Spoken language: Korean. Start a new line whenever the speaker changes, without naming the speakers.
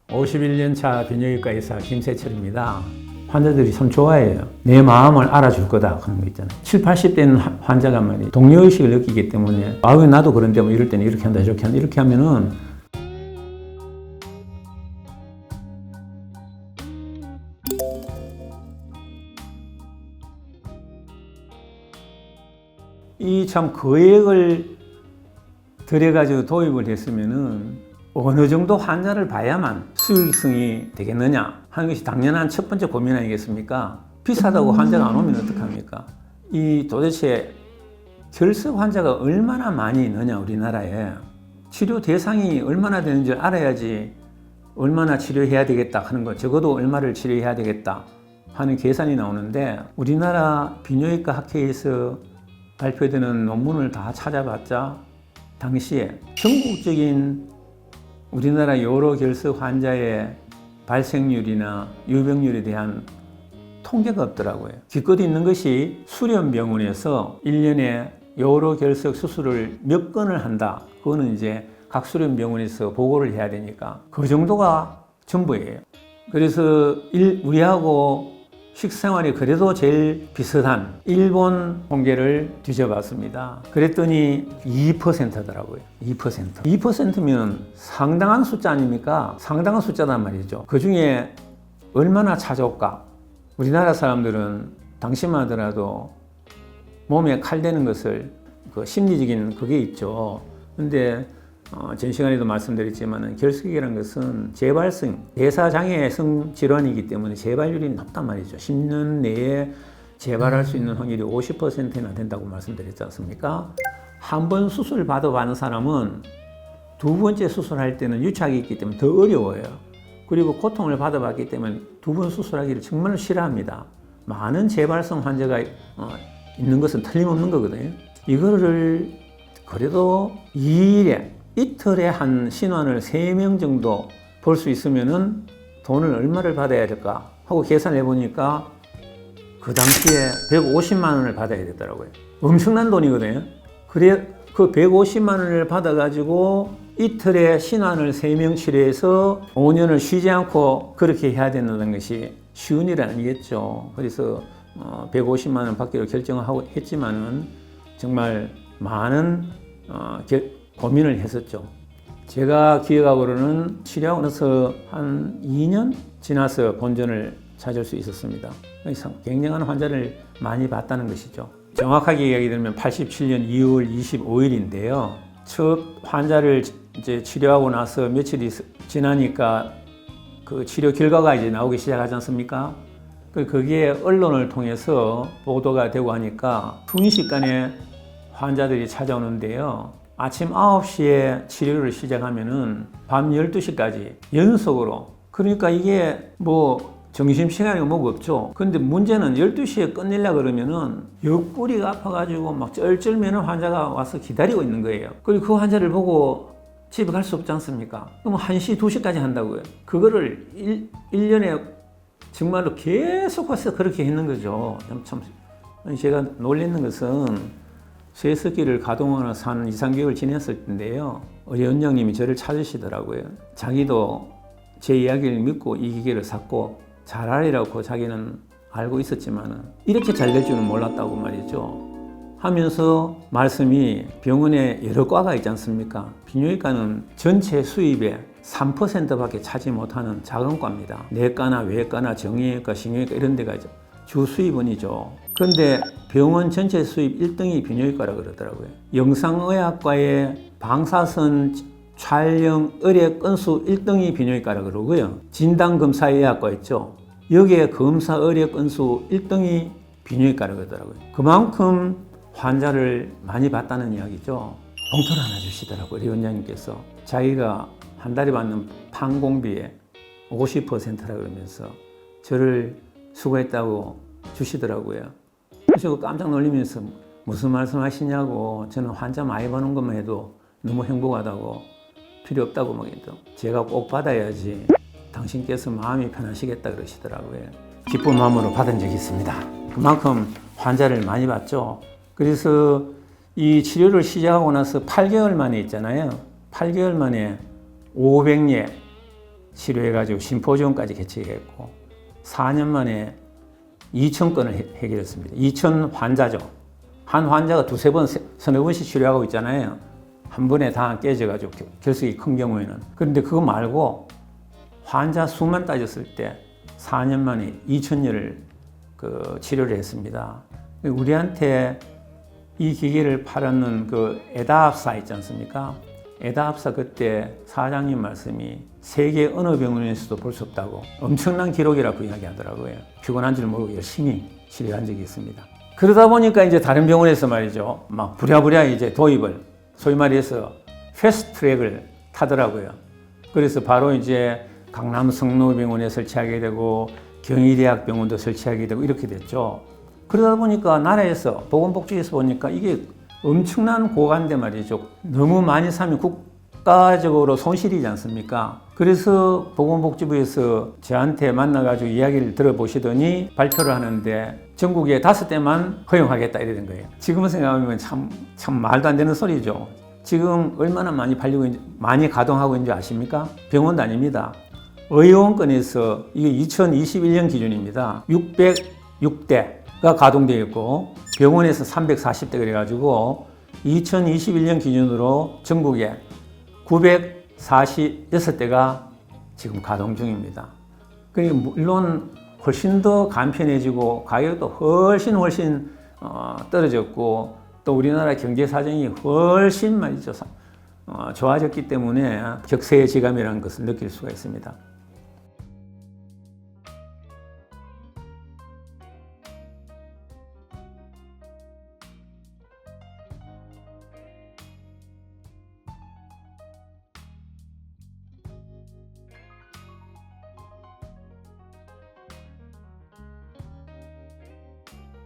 51년 차 비뇨기과 의사 김세철입니다. 환자들이 참 좋아해요. 내 마음을 알아줄 거다 하는 거 있잖아요. 7, 80대는 환자가 말이에요. 동료의식을 느끼기 때문에 왜 나도 그런데 뭐 이럴 때는 이렇게 한다 저렇게 한다 이렇게 하면은 이 참 거액을 들여가지고 도입을 했으면은 어느 정도 환자를 봐야만 수익성이 되겠느냐 하는 것이 당연한 첫 번째 고민 아니겠습니까? 비싸다고 환자가 안 오면 어떡합니까? 이 도대체 결석 환자가 얼마나 많이 있느냐 우리나라에 치료 대상이 얼마나 되는지 알아야지 얼마나 치료해야 되겠다 하는 거 적어도 얼마를 치료해야 되겠다 하는 계산이 나오는데 우리나라 비뇨기과 학회에서 발표되는 논문을 다 찾아봤자 당시에 전국적인 우리나라 요로 결석 환자의 발생률이나 유병률에 대한 통계가 없더라고요. 기껏 있는 것이 수련병원에서 1년에 요로 결석 수술을 몇 건을 한다. 그거는 이제 각 수련병원에서 보고를 해야 되니까 그 정도가 전부예요. 그래서 우리하고 식생활이 그래도 제일 비슷한 일본 통계를 뒤져봤습니다. 그랬더니 2%더라고요. 2%. 2%면 상당한 숫자 아닙니까? 상당한 숫자단 말이죠. 그 중에 얼마나 찾아올까? 우리나라 사람들은 당시만 하더라도 몸에 칼 대는 것을 그 심리적인 그게 있죠. 근데 전 시간에도 말씀드렸지만 결석이라는 것은 재발성, 대사장애성 질환이기 때문에 재발률이 높단 말이죠. 10년 내에 재발할 수 있는 확률이 50%나 된다고 말씀드렸지 않습니까? 한 번 수술 받아봤는 사람은 두 번째 수술할 때는 유착이 있기 때문에 더 어려워요. 그리고 고통을 받아봤기 때문에 두 번 수술하기를 정말 싫어합니다. 많은 재발성 환자가 있는 것은 틀림없는 거거든요. 이거를 그래도 이틀에 한 신환을 3명 정도 볼 수 있으면은 돈을 얼마를 받아야 될까 하고 계산해 보니까 그 당시에 150만 원을 받아야 되더라고요. 엄청난 돈이거든요. 그래 그 150만 원을 받아가지고 이틀에 신환을 3명 치료해서 5년을 쉬지 않고 그렇게 해야 된다는 것이 쉬운 일 아니겠죠. 그래서 150만 원 받기로 결정하고 했지만은 정말 많은 고민을 했었죠. 제가 기억하고는 치료하고 나서 한 2년 지나서 본전을 찾을 수 있었습니다. 굉장한 환자를 많이 봤다는 것이죠. 정확하게 이야기하면 87년 2월 25일인데요. 첫 환자를 이제 치료하고 나서 며칠이 지나니까 그 치료 결과가 이제 나오기 시작하지 않습니까? 거기에 언론을 통해서 보도가 되고 하니까 순식간에 환자들이 찾아오는데요. 아침 9시에 치료를 시작하면은 밤 12시까지 연속으로. 그러니까 이게 뭐 점심시간이고 뭐가 없죠. 근데 문제는 12시에 끝내려고 그러면은 옆구리가 아파가지고 막 쩔쩔매는 환자가 와서 기다리고 있는 거예요. 그리고 그 환자를 보고 집에 갈 수 없지 않습니까? 그럼 1시, 2시까지 한다고요. 그거를 1년에 정말로 계속 와서 그렇게 했는 거죠. 참 제가 놀랬는 것은 쇠석기를 가동하는 한 2, 3개월 지냈을 텐데요. 어제 원장님이 저를 찾으시더라고요. 자기도 제 이야기를 믿고 이 기계를 샀고 잘하리라고 자기는 알고 있었지만 이렇게 잘 될 줄은 몰랐다고 말이죠. 하면서 말씀이 병원에 여러 과가 있지 않습니까? 비뇨기과는 전체 수입의 3%밖에 차지 못하는 작은 과입니다. 내과나 외과나 정형외과, 신경외과 이런 데가 있죠. 주 수입원이죠. 그런데 병원 전체 수입 1등이 비뇨기과라고 그러더라고요. 영상의학과의 방사선 촬영 의뢰 건수 1등이 비뇨기과라고 그러고요. 진단검사의학과 있죠. 여기에 검사 의뢰 건수 1등이 비뇨기과라고 그러더라고요. 그만큼 환자를 많이 봤다는 이야기죠. 봉투를 하나 주시더라고요. 리 원장님께서 자기가 한 달에 받는 판공비의 50%라 그러면서 저를 수고했다고 주시더라고요. 그래서 깜짝 놀라면서 무슨 말씀 하시냐고, 저는 환자 많이 버는 것만 해도 너무 행복하다고, 필요 없다고 막 해도 제가 꼭 받아야지 당신께서 마음이 편하시겠다 그러시더라고요. 기쁜 마음으로 받은 적이 있습니다. 그만큼 환자를 많이 봤죠. 그래서 이 치료를 시작하고 나서 8개월 만에 있잖아요. 8개월 만에 500예, 치료해가지고 심포지엄까지 개최했고 4년 만에 2,000건을 해결했습니다. 2,000 환자죠. 한 환자가 두세 번, 서너 번씩 치료하고 있잖아요. 한 번에 다 깨져가지고 결석이 큰 경우에는. 그런데 그거 말고 환자 수만 따졌을 때 4년 만에 2,000여를 치료를 했습니다. 우리한테 이 기계를 팔았는 그 에다합사 있지 않습니까? 에다합사 그때 사장님 말씀이 세계 어느 병원에서도 볼 수 없다고 엄청난 기록이라고 이야기하더라고요. 피곤한 줄 모르고 열심히 치료한 적이 있습니다. 그러다 보니까 이제 다른 병원에서 말이죠. 막 부랴부랴 이제 도입을 소위 말해서 패스트트랙을 타더라고요. 그래서 바로 이제 강남 성노병원에 설치하게 되고 경희대학병원도 설치하게 되고 이렇게 됐죠. 그러다 보니까 나라에서 보건복지에서 보니까 이게 엄청난 고가인데 말이죠. 너무 많이 사면 국가적으로 손실이지 않습니까? 그래서 보건복지부에서 저한테 만나가지고 이야기를 들어보시더니 발표를 하는데 전국에 5대만 허용하겠다 이래 된 거예요. 지금 생각하면 참 말도 안 되는 소리죠. 지금 얼마나 많이 팔리고 있는지, 많이 가동하고 있는지 아십니까? 병원도 아닙니다. 의원권에서 이게 2021년 기준입니다. 606대가 가동되어 있고 병원에서 340대 그래가지고 2021년 기준으로 전국에 946대가 지금 가동 중입니다. 물론 훨씬 더 간편해지고 가격도 훨씬 떨어졌고 또 우리나라 경제 사정이 훨씬 말이죠 좋아졌기 때문에 격세지감이라는 것을 느낄 수가 있습니다.